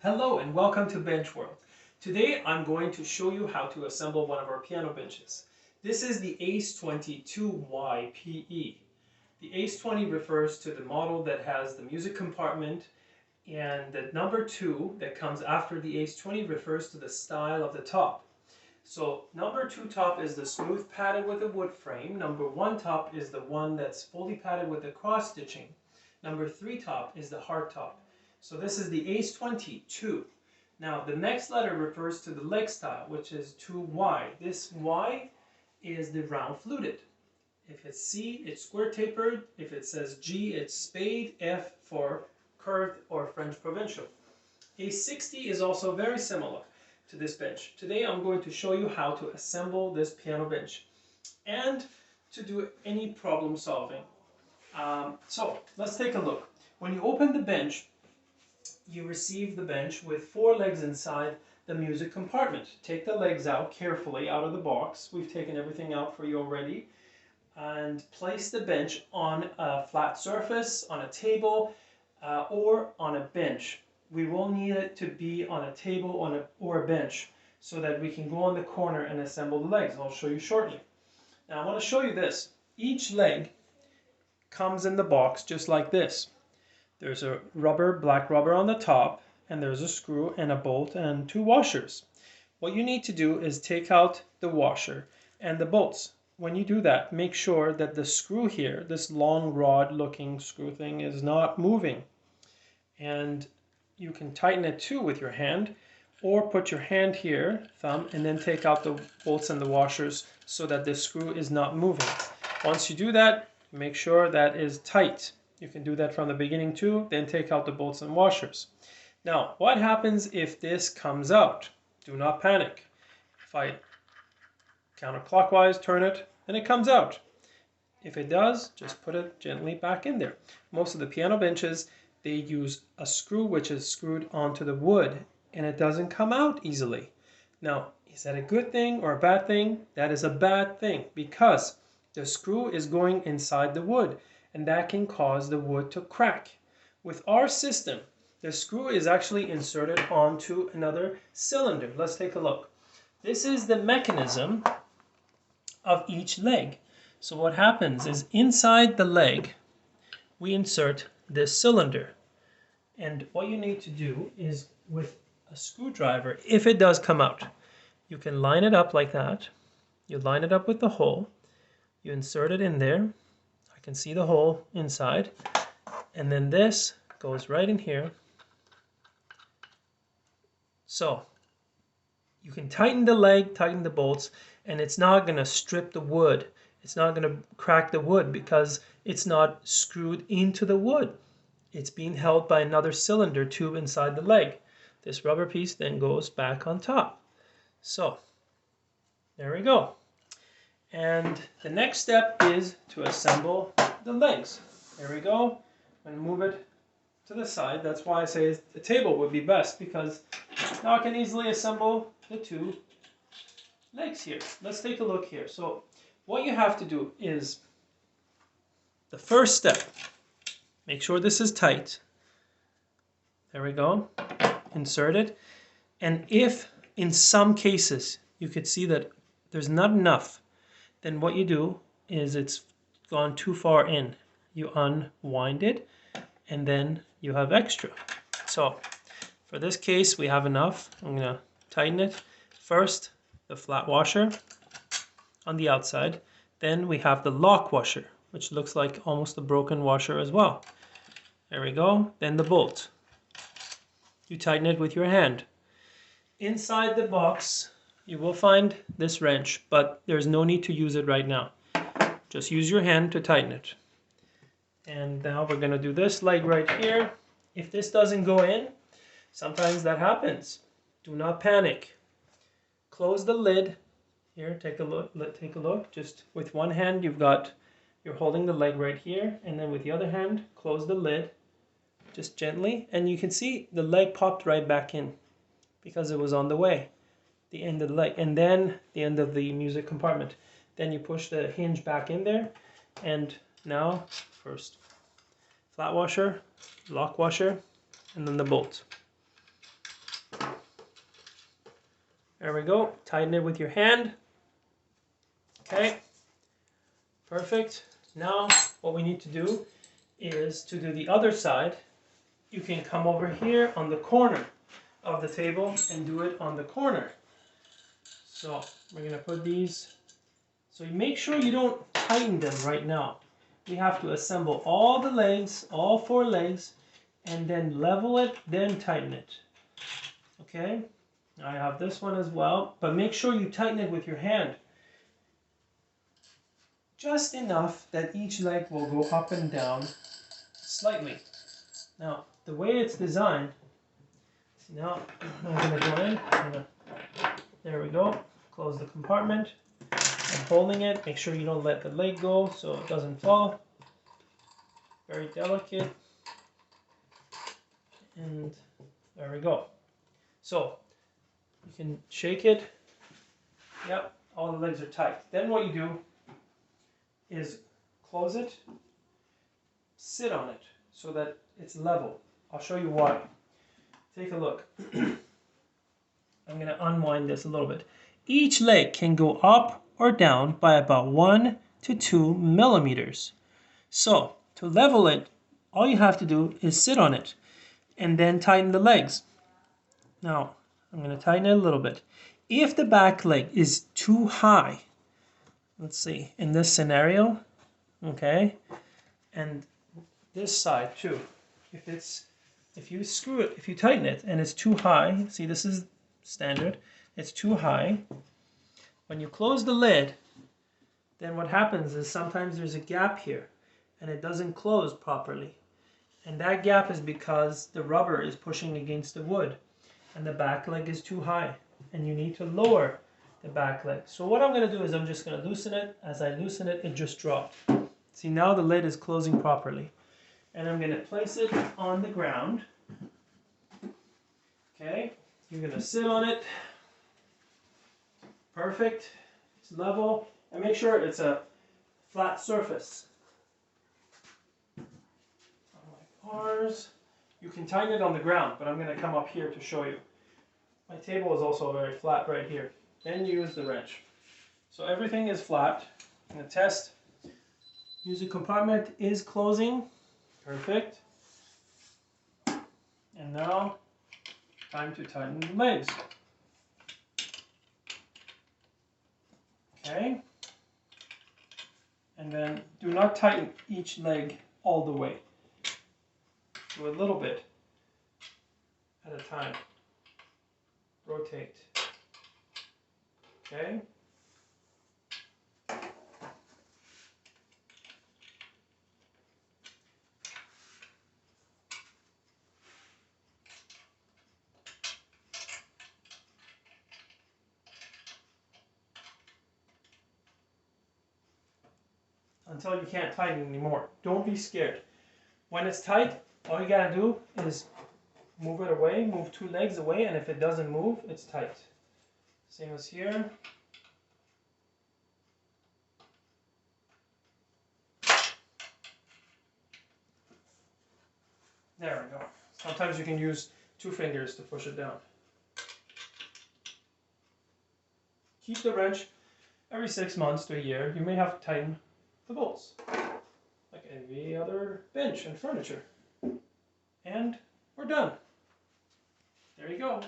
Hello and welcome to Bench World. Today I'm going to show you how to assemble one of our piano benches. This is the ACE 22YPE. The ACE 20 refers to the model that has the music compartment, and the number 2 that comes after the ACE 20 refers to the style of the top. So number 2 top is the smooth padded with a wood frame. Number 1 top is the one that's fully padded with the cross stitching. Number 3 top is the hard top. So this is the ACE 22. Now the next letter refers to the leg style, which is 2Y. This Y is the round fluted. If it's C, it's square tapered. If it says G, it's spade. F for curved or French provincial. ACE 60 is also very similar to this bench. Today I'm going to show you how to assemble this piano bench and to do any problem solving. So let's take a look. When you open the bench, you receive the bench with 4 legs inside the music compartment. Take the legs out carefully out of the box. We've taken everything out for you already. And place the bench on a flat surface, on a table, or on a bench. We will need it to be on a table or a bench so that we can go on the corner and assemble the legs. I'll show you shortly. Now I want to show you this. Each leg comes in the box just like this. There's a black rubber on the top, and there's a screw and a bolt and 2 washers. What you need to do is take out the washer and the bolts. When you do that, make sure that the screw here, this long rod looking screw thing, is not moving. And you can tighten it too with your hand, or put your hand here, thumb, and then take out the bolts and the washers so that the screw is not moving. Once you do that, make sure that is tight. You can do that from the beginning too, then take out the bolts and washers. Now, what happens if this comes out? Do not panic. If I counterclockwise turn it, then it comes out. If it does, just put it gently back in there. Most of the piano benches, they use a screw which is screwed onto the wood, and it doesn't come out easily. Now, is that a good thing or a bad thing? That is a bad thing because the screw is going inside the wood, and that can cause the wood to crack. With our system, the screw is actually inserted onto another cylinder. Let's take a look. This is the mechanism of each leg. So what happens is inside the leg, we insert this cylinder. And what you need to do is with a screwdriver, if it does come out, you can line it up like that. You line it up with the hole. You insert it in there. I can see the hole inside. And then this goes right in here. So you can tighten the leg, tighten the bolts, and it's not going to strip the wood. It's not going to crack the wood because it's not screwed into the wood. It's being held by another cylinder tube inside the leg. This rubber piece then goes back on top. So there we go. And the next step is to assemble the legs. There we go. I'm going to move it to the side. That's why I say the table would be best, because now I can easily assemble the 2 legs here. Let's take a look here. So what you have to do is, the first step, make sure this is tight. There we go. Insert it. And if in some cases you could see that there's not enough, then what you do is it's gone too far in. You unwind it, and then you have extra. So for this case, we have enough. I'm going to tighten it. First, the flat washer on the outside. Then we have the lock washer, which looks like almost a broken washer as well. There we go. Then the bolt. You tighten it with your hand. Inside the box, you will find this wrench, but there's no need to use it right now. Just use your hand to tighten it. And now we're going to do this leg right here. If this doesn't go in, sometimes that happens. Do not panic. Close the lid. Here, take a look. Just with one hand, you're holding the leg right here, and then with the other hand, close the lid just gently, and you can see the leg popped right back in because it was on the way. The end of the leg, and then the end of the music compartment. Then you push the hinge back in there, and now first flat washer, lock washer, and then the bolt. There we go. Tighten it with your hand. Okay. Perfect. Now what we need to do is to do the other side. You can come over here on the corner of the table and do it on the corner. So we're going to put these. So you make sure you don't tighten them right now. We have to assemble all the legs, all 4 legs, and then level it, then tighten it. Okay? I have this one as well, but make sure you tighten it with your hand. Just enough that each leg will go up and down slightly. Now, the way it's designed, now I'm going to go in, there we go, close the compartment. I'm holding it, make sure you don't let the leg go so it doesn't fall. Very delicate. And there we go. So, you can shake it. Yep, all the legs are tight. Then what you do is close it, sit on it so that it's level. I'll show you why. Take a look. I'm going to unwind this a little bit. Each leg can go up or down by about 1 to 2 millimeters. So, to level it, all you have to do is sit on it and then tighten the legs. Now, I'm going to tighten it a little bit. If the back leg is too high, let's see, in this scenario, okay, and this side too, if you screw it, if you tighten it and it's too high, see this is standard, it's too high, when you close the lid, then what happens is sometimes there's a gap here and it doesn't close properly. And that gap is because the rubber is pushing against the wood and the back leg is too high and you need to lower the back leg. So what I'm going to do is I'm just going to loosen it. As I loosen it, it just dropped. See, now the lid is closing properly. And I'm going to place it on the ground. Okay, you're going to sit on it. Perfect. It's level. And make sure it's a flat surface. Unlike ours. You can tighten it on the ground, but I'm going to come up here to show you. My table is also very flat right here. Then use the wrench. So everything is flat. I'm going to test. Music compartment is closing. Perfect. And now, time to tighten the legs. Okay. And then do not tighten each leg all the way. Do a little bit at a time. Rotate. Okay. Until you can't tighten anymore. Don't be scared. When it's tight, all you gotta do is move it away, move 2 legs away, and if it doesn't move, it's tight. Same as here. There we go. Sometimes you can use 2 fingers to push it down. Keep the wrench every 6 months to a year. You may have to tighten the bolts, like any other bench and furniture. And we're done. There you go.